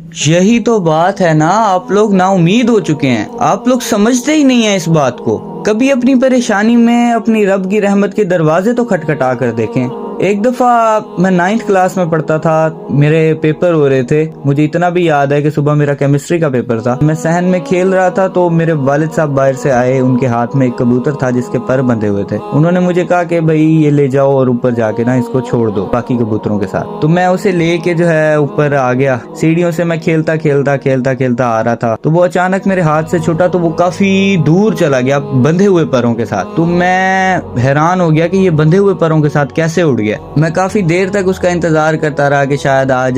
यही तो बात है ना, आप लोग नाउम्मीद हो चुके हैं। आप लोग समझते ही नहीं है इस बात को। कभी अपनी परेशानी में अपनी रब की रहमत के दरवाजे तो खटखटा कर देखें। एक दफा मैं 9th क्लास में पढ़ता था, मेरे पेपर हो रहे थे। मुझे इतना भी याद है कि सुबह मेरा केमिस्ट्री का पेपर था। मैं सहन में खेल रहा था तो मेरे वालिद साहब बाहर से आए। उनके हाथ में एक कबूतर था जिसके पर बंधे हुए थे। उन्होंने मुझे कहा कि भाई ये ले जाओ और ऊपर जाके ना इसको छोड़ दो बाकी कबूतरों के साथ। तो मैं उसे लेके जो है ऊपर आ गया। सीढ़ियों से मैं खेलता खेलता आ रहा था तो वो अचानक मेरे हाथ से छूटा तो वो काफी दूर चला गया बंधे हुए परों के साथ। तो मैं हैरान हो गया कि ये बंधे हुए परों के साथ कैसे उड़ गया। मैं काफी देर तक उसका इंतजार करता रहा कि शायद आ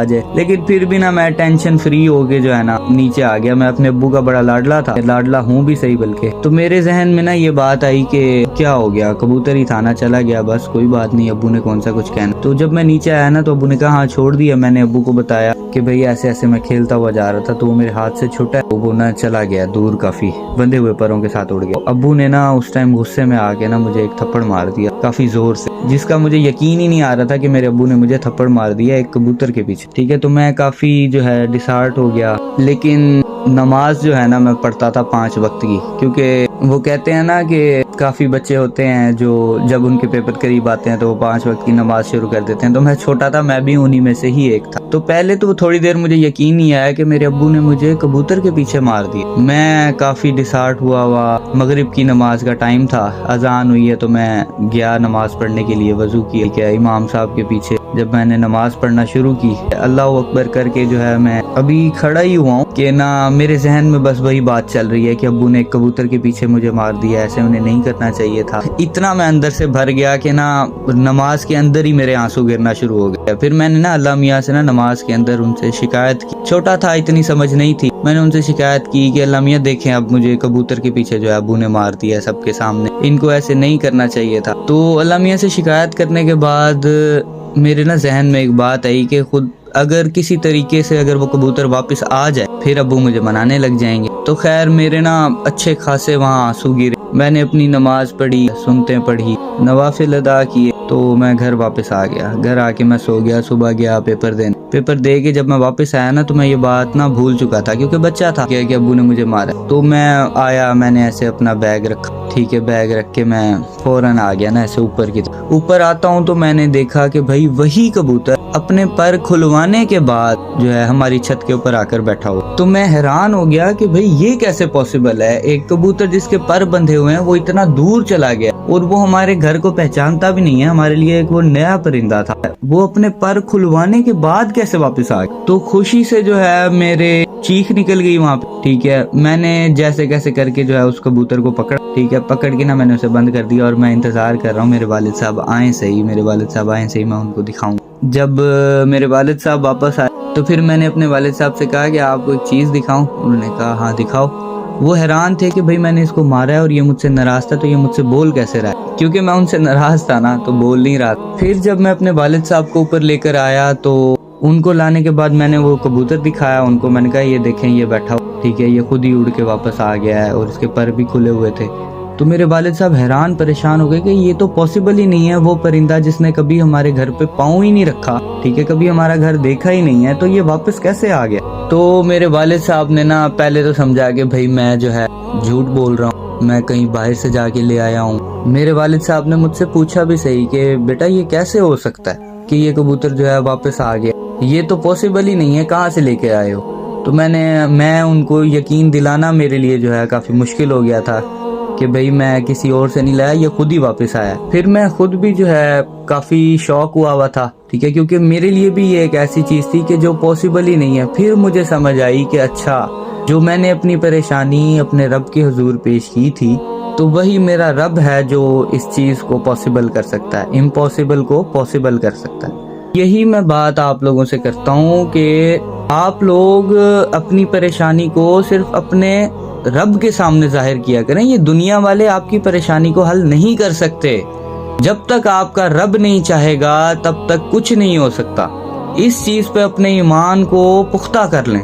जाए, लेकिन फिर भी ना मैं टेंशन फ्री होके जो है ना नीचे आ गया। मैं अपने अब्बू का बड़ा लाडला था, लाडला हूँ भी सही बल्कि। तो मेरे जहन में ना ये बात आई कि क्या हो गया, कबूतर ही था ना, चला गया, बस कोई बात नहीं, अब्बू ने कौन सा कुछ कहना। तो जब मैं नीचे आया ना तो अब्बू ने कहा हाँ छोड़ दिया। मैंने अब्बू को बताया कि भाई ऐसे ऐसे मैं खेलता हुआ जा रहा था तो वो मेरे हाथ से छूटा, वो ना चला गया दूर, काफी बंधे हुए परों के साथ उड़ गया। अब्बू ने ना उस टाइम गुस्से में आके ना मुझे एक थप्पड़ मार दिया काफी जोर से, जिसका मुझे यकीन ही नहीं आ रहा था कि मेरे अब्बू ने मुझे थप्पड़ मार दिया एक कबूतर के पीछे। ठीक है, तो मैं काफी जो है डिसहार्ट हो गया। लेकिन नमाज जो है ना मैं पढ़ता था 5 वक्त की, क्योंकि वो कहते हैं ना कि काफी बच्चे होते हैं जो जब उनके पेपर करीब आते हैं तो वो 5 वक्त की नमाज शुरू कर देते हैं। तो मैं छोटा था, मैं भी उन्हीं में से ही एक था। तो पहले तो थोड़ी देर मुझे यकीन नहीं आया कि मेरे अब्बू ने मुझे कबूतर के पीछे मार दिया। मैं काफी डिसहार्ट हुआ। मगरिब की नमाज का टाइम था, अजान हुई है तो मैं गया नमाज पढ़ने के लिए, वजू किया इमाम साहब के पीछे। जब मैंने नमाज पढ़ना शुरू की, अल्लाह अकबर करके जो है मैं अभी खड़ा ही हुआ हूँ कि ना मेरे जहन में बस वही बात चल रही है कि अब्बू ने एक कबूतर के पीछे मुझे मार दिया, ऐसे उन्हें नहीं करना चाहिए था। इतना मैं अंदर से भर गया कि ना नमाज के अंदर ही मेरे आंसू गिरना शुरू हो गया। फिर मैंने ना अल्लाह मियाँ से ना नमाज के अंदर उनसे शिकायत की। छोटा था, इतनी समझ नहीं थी। मैंने उनसे शिकायत की कि अल्लाह मियाँ देखें, अब मुझे कबूतर के पीछे जो है अब्बू ने मार दिया सबके सामने, इनको ऐसे नहीं करना चाहिए था। तो अल्लाह मियाँ से शिकायत करने के बाद मेरे ना जहन में एक बात आई कि खुद अगर किसी तरीके से अगर वो कबूतर वापस आ जाए फिर अब्बू मुझे मनाने लग जाएंगे। तो खैर मेरे ना अच्छे खासे वहाँ आंसू गिरे। मैंने अपनी नमाज पढ़ी, सुनते पढ़ी, नवाफिल अदा किए, तो मैं घर वापस आ गया। घर आके मैं सो गया। सुबह गया पेपर देने। पेपर दे के जब मैं वापस आया ना तो मैं ये बात ना भूल चुका था, क्योंकि बच्चा था कि अब्बू ने मुझे मारा। तो मैं आया, मैंने ऐसे अपना बैग रखा। ठीक है, बैग रख के मैं फौरन आ गया ना ऐसे ऊपर की तरफ। ऊपर आता हूँ तो मैंने देखा कि भाई वही कबूतर अपने पर खुलवाने के बाद जो है हमारी छत के ऊपर आकर बैठा हो। तो मैं हैरान हो गया कि भाई ये कैसे पॉसिबल है, एक कबूतर जिसके पर बंधे हुए हैं वो इतना दूर चला गया और वो हमारे घर को पहचानता भी नहीं है, हमारे लिए एक वो नया परिंदा था, वो अपने पर खुलवाने के बाद कैसे वापस आ गया। तो खुशी से जो है मेरे चीख निकल गई वहाँ पे। ठीक है, मैंने जैसे कैसे करके जो है उस कबूतर को पकड़ा। ठीक है, पकड़ के ना मैंने उसे बंद कर दिया और मैं इंतजार कर रहा हूँ मेरे वालिद साहब आए सही, मैं उनको दिखाऊं। जब मेरे वालिद साहब वापस आए तो फिर मैंने अपने वालिद साहब से कहा कि आपको एक चीज दिखाऊं। उन्होंने कहा हाँ दिखाओ। वो हैरान थे कि भाई मैंने इसको मारा है और ये मुझसे नाराज था, तो ये मुझसे बोल कैसे रहा है, क्योंकि मैं उनसे नाराज था ना तो बोल नहीं रहा था। फिर जब मैं अपने वालिद साहब को ऊपर लेकर आया तो उनको लाने के बाद मैंने वो कबूतर दिखाया उनको। मैंने कहा ये देखें, ये बैठा हो। ठीक है, ये खुद ही उड़ के वापस आ गया है और इसके पर भी खुले हुए थे। तो मेरे वालिद साहब हैरान परेशान हो गए कि ये तो पॉसिबल ही नहीं है, वो परिंदा जिसने कभी हमारे घर पे पाँव ही नहीं रखा, ठीक है, कभी हमारा घर देखा ही नहीं है, तो ये वापस कैसे आ गया। तो मेरे वालिद साहब ने ना पहले तो समझा कि भाई मैं जो है झूठ बोल रहा हूँ, मैं कहीं बाहर से जाके ले आया हूँ। मेरे वालिद साहब ने मुझसे पूछा भी सही कि बेटा ये कैसे हो सकता है कि ये कबूतर जो है वापस आ गया, ये तो पॉसिबल ही नहीं है, कहाँ से लेके आए हो। तो मैं उनको यकीन दिलाना मेरे लिए जो है काफी मुश्किल हो गया था कि भाई मैं किसी और से नहीं लाया, ये खुद ही वापस आया। फिर मैं खुद भी जो है काफी शौक हुआ था। ठीक है, क्योंकि मेरे लिए भी ये एक ऐसी चीज थी कि जो पॉसिबल ही नहीं है। फिर मुझे समझ आई कि अच्छा, जो मैंने अपनी परेशानी अपने रब के हुजूर पेश की थी तो वही मेरा रब है जो इस चीज को पॉसिबल कर सकता है, इम्पॉसिबल को पॉसिबल कर सकता है। यही मैं बात आप लोगों से करता हूँ कि आप लोग अपनी परेशानी को सिर्फ अपने रब के सामने जाहिर किया करें। ये दुनिया वाले आपकी परेशानी को हल नहीं कर सकते। जब तक आपका रब नहीं चाहेगा तब तक कुछ नहीं हो सकता। इस चीज पे अपने ईमान को पुख्ता कर लें।